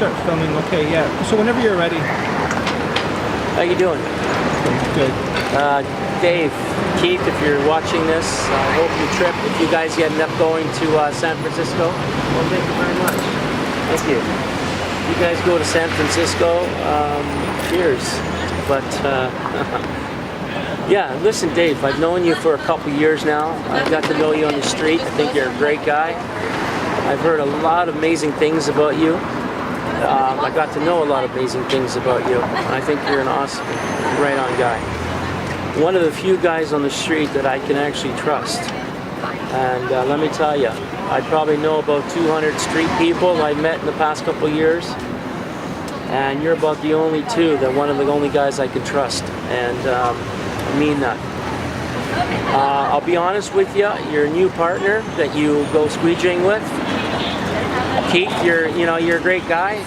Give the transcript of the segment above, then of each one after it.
Start filming. Okay, yeah. So whenever you're ready. How you doing? Good. Dave, Keith, if you're watching this, I hope your trip, if you guys end up going to San Francisco, well, thank you very much. Thank you. If you guys go to San Francisco, cheers. But, yeah, listen, Dave, I've known you for a couple years now. I've got to know you on the street. I think you're a great guy. I've heard a lot of amazing things about you. I got to know a lot of amazing things about you. I think you're an awesome, right-on guy. One of the few guys on the street that I can actually trust. And let me tell you, I probably know about 200 street people I've met in the past couple of years. And you're about the only two, one of the only guys I can trust. And I mean that. I'll be honest with you, your new partner that you go squeegeeing with, Keith, you're a great guy.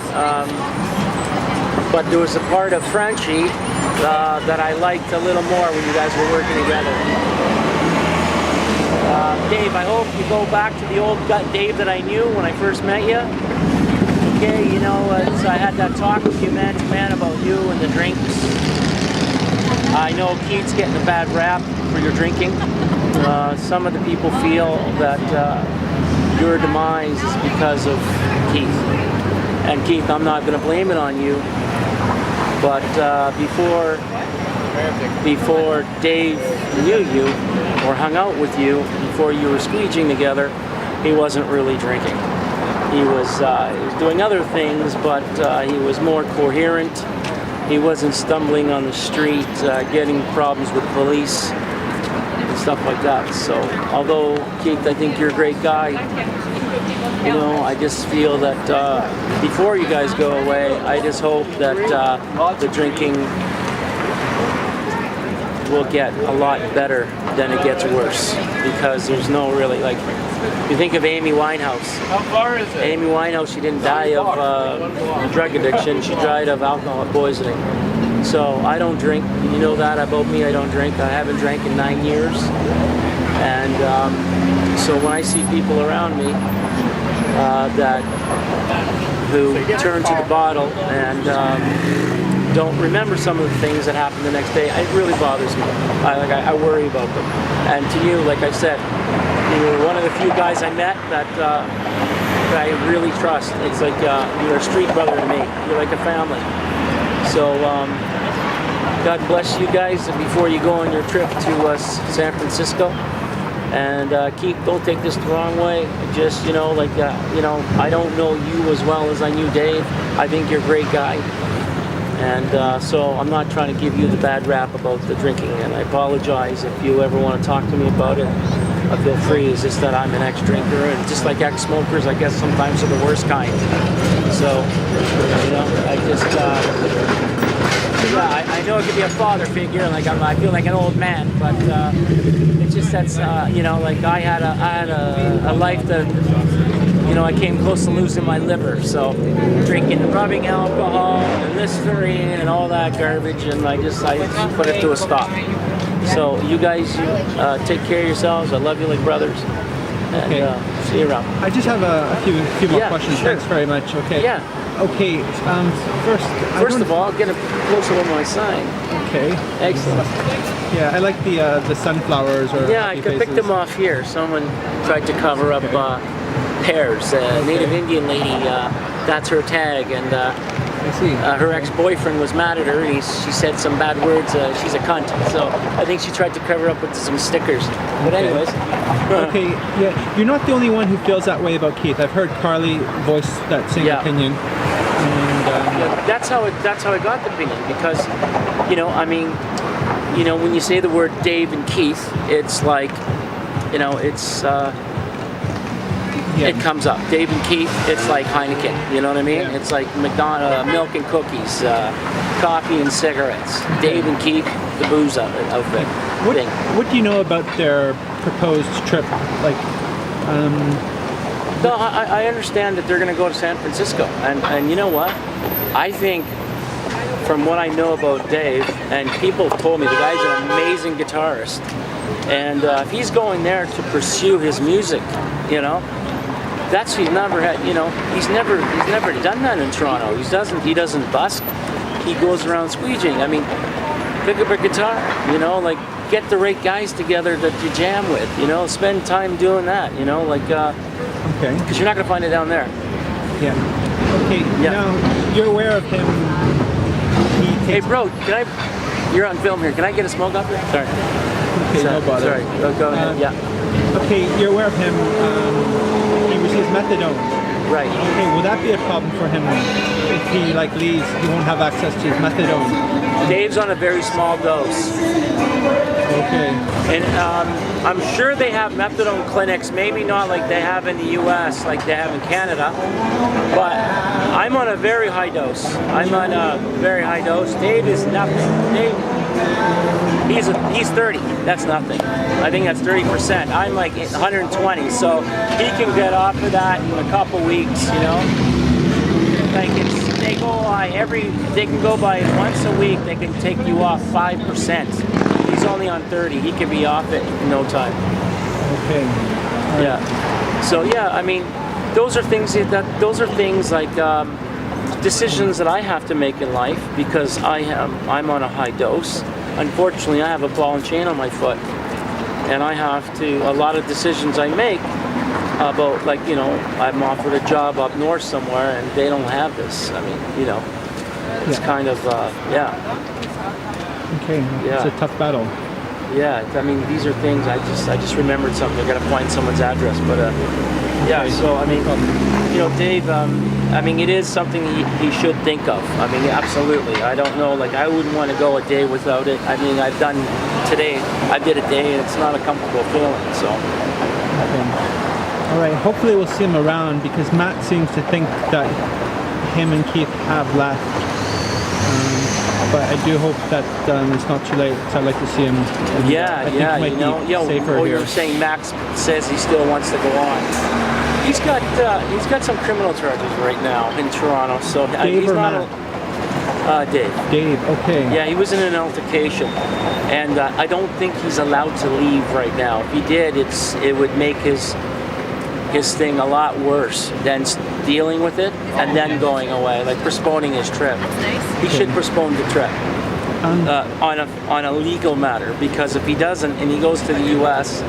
But there was a part of Frenchie that I liked a little more when you guys were working together. Dave, I hope you go back to the old Dave that I knew when I first met you. Okay, I had that talk with you man to man about you and the drinks. I know Keith's getting a bad rap for your drinking. Some of the people feel that your demise is because of Keith. And Keith, I'm not going to blame it on you. But before Dave knew you or hung out with you, before you were squeegeeing together, he wasn't really drinking. He was doing other things, but he was more coherent. He wasn't stumbling on the street, getting problems with police and stuff like that. So, although Keith, I think you're a great guy, I just feel that before you guys go away, I just hope that the drinking will get a lot better than it gets worse, because there's no really, you think of Amy Winehouse. How far is it? Amy Winehouse, she didn't die of drug addiction, she died of alcohol poisoning. So I don't drink, you know that about me, I don't drink. I haven't drank in 9 years. And so when I see people around me who turn to the bottle and don't remember some of the things that happened the next day, it really bothers me. I worry about them. And to you, like I said, you're one of the few guys I met that I really trust. It's like you're a street brother to me. You're like a family. So God bless you guys before you go on your trip to San Francisco. And Keith, don't take this the wrong way. Just, I don't know you as well as I knew Dave. I think you're a great guy. And so I'm not trying to give you the bad rap about the drinking. And I apologize if you ever want to talk to me about it. I feel free. It's just that I'm an ex-drinker. And just like ex-smokers, I guess sometimes are the worst kind. So, I just... I know it could be a father figure, I feel like an old man, but it's just that's, I had a life that, I came close to losing my liver, so drinking and rubbing alcohol and Listerine and all that garbage, and I just put it to a stop. So you guys, take care of yourselves. I love you like brothers. And see you around. I just have a few more questions. Sure. Thanks very much. Okay. Yeah. Okay. First of all, get a closer look at my sign. Okay. Excellent. Yeah, I like the sunflowers or yeah, I happy could pick faces. them off here. Someone tried to cover up pears. Native Indian lady. That's her tag, and I see. her ex-boyfriend was mad at her, and she said some bad words. She's a cunt. So I think she tried to cover up with some stickers. But anyways. Okay, yeah, you're not the only one who feels that way about Keith. I've heard Carly voice that same opinion. And, that's how I got the opinion, because, when you say the word Dave and Keith, it's like, it comes up. Dave and Keith, it's like Heineken, you know what I mean? Yeah. It's like McDonald's, milk and cookies, coffee and cigarettes. Dave and Keith, the booze outfit. What do you know about their proposed trip? No, I understand that they're going to go to San Francisco, and you know what? I think, from what I know about Dave, and people have told me, the guy's an amazing guitarist, and if he's going there to pursue his music, that's he's never had. He's never done that in Toronto. He doesn't busk. He goes around squeegeeing. I mean, pick up a guitar. Like get the right guys together that you jam with. Spend time doing that. Okay. Because you're not gonna find it down there. Yeah. Okay. Yeah. Now you're aware of him. Hey, bro, you're on film here. Can I get a smoke up here? Sorry. Okay, no bother. Sorry. Go ahead. Yeah. Okay, you're aware of him. He receives methadone. Right. Okay, will that be a problem for him if he leaves? He won't have access to his methadone. Dave's on a very small dose. Okay. And I'm sure they have methadone clinics, maybe not like they have in the U.S., like they have in Canada, but I'm on a very high dose. Dave is nothing. He's 30. That's nothing. I think that's 30%. I'm like 120, so he can get off of that in a couple weeks. Like they can go by once a week. They can take you off 5%. He's only on 30. He can be off it in no time. Okay. Yeah. So yeah, I mean, those are things like decisions that I have to make in life because I'm on a high dose. Unfortunately, I have a ball and chain on my foot, and I have to. A lot of decisions I make about I'm offered a job up north somewhere, and they don't have this. I mean, it's kind of yeah. Okay. Yeah. It's a tough battle. Yeah, I mean, these are things. I just remembered something. I got to find someone's address, but yeah. So I mean, Dave. I mean, it is something he should think of. I mean, absolutely. I don't know. Like, I wouldn't want to go a day without it. I mean, I did a day, and it's not a comfortable feeling. So. Okay. All right. Hopefully, we'll see him around because Matt seems to think that him and Keith have left. But I do hope that it's not too late. So I'd like to see him. And, I think he might be safer here. You're saying Max says he still wants to go on. He's got some criminal charges right now in Toronto. So Dave he's or not Matt? Dave. Dave. Okay. Yeah, he was in an altercation, and I don't think he's allowed to leave right now. If he did, it would make his thing a lot worse than dealing with it and then going away, like postponing his trip. He should postpone the trip on a legal matter, because if he doesn't and he goes to the U.S.,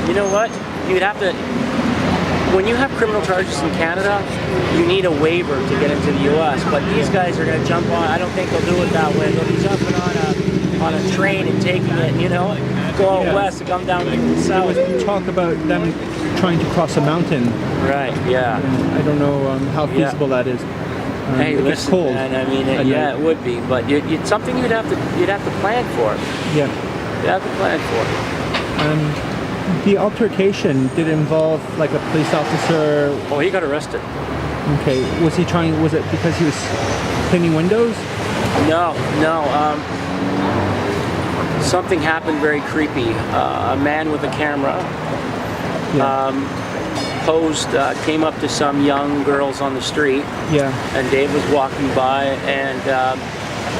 you know what? You'd have to. When you have criminal charges in Canada, you need a waiver to get into the U.S. But these guys are going to jump on. I don't think they'll do it that way. They'll be jumping on a train and taking it, go out west and come down to the south. There was talk about them trying to cross a mountain. Right. Yeah. I don't know how feasible that is. Hey, listen, it's cold. man, I mean, it would be, but it's something you'd have to plan for. Yeah. You'd have to plan for. The altercation, did it involve like a police officer? Oh, he got arrested. Okay. Was it because he was cleaning windows? No. Something happened very creepy. A man with a camera came up to some young girls on the street. Yeah. And Dave was walking by, and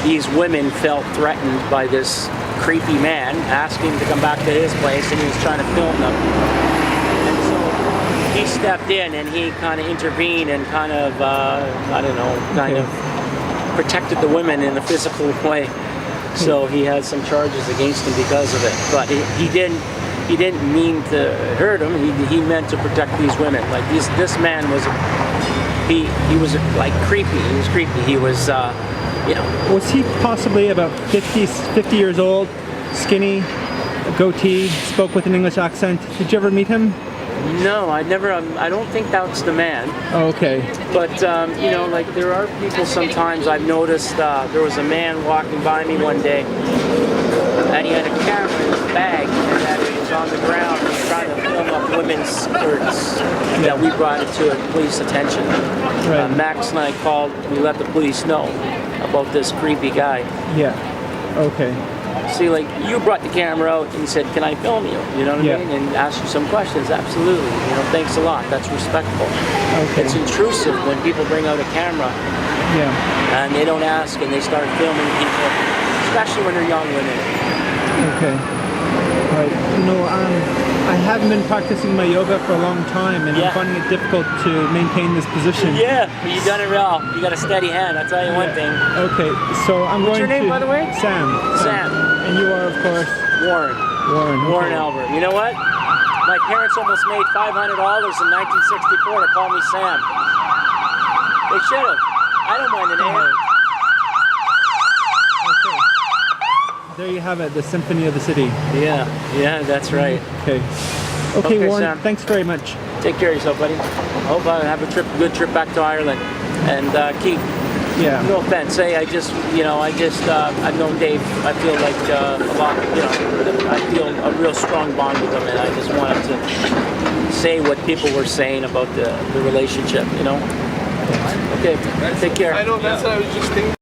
these women felt threatened by this creepy man asking to come back to his place, and he was trying to film them. And so he stepped in and he kind of intervened and kind of protected the women in a physical way. So he had some charges against him because of it. But he didn't mean to hurt him. He meant to protect these women. Like this man was he was like creepy. He was creepy. He was Was he possibly about 50 years old, skinny, goatee, spoke with an English accent? Did you ever meet him? No, I never. I don't think that's the man. Oh, okay. But like there are people sometimes. I've noticed there was a man walking by me one day, and he had a camera in his bag, and that it was on the ground. He was trying to film up women's skirts. That we brought it to the police attention. Right. Max and I called. We let the police know about this creepy guy. Yeah. Okay. See, like, you brought the camera out and said, "Can I film you?" You know what I mean? And ask you some questions. Absolutely. Thanks a lot. That's respectful. Okay. It's intrusive when people bring out a camera. Yeah. And they don't ask and they start filming people, especially when they're young women. Okay. Right. I haven't been practicing my yoga for a long time, and Yeah. I'm finding it difficult to maintain this position. Yeah, but you done it well. You got a steady hand. I'll tell you one thing. Okay, so I'm What's going your name, to... by the way? Sam. Sam. And you are, of course, Warren. Warren. Warren Okay. Albert. You know what? My parents almost made $500 in 1964 to call me Sam. They should have. I don't mind the name. Okay. There you have it, the Symphony of the City. Yeah, that's right. Okay. Okay, Okay, Warren, Sam. thanks very much. Take care of yourself, buddy. I hope I have a good trip back to Ireland. And Keith, Yeah. no offense, I've known Dave. I feel like a lot, I feel a real strong bond with him, and I just wanted to say what people were saying about the relationship, Okay, take care. I know, that's what I was just thinking.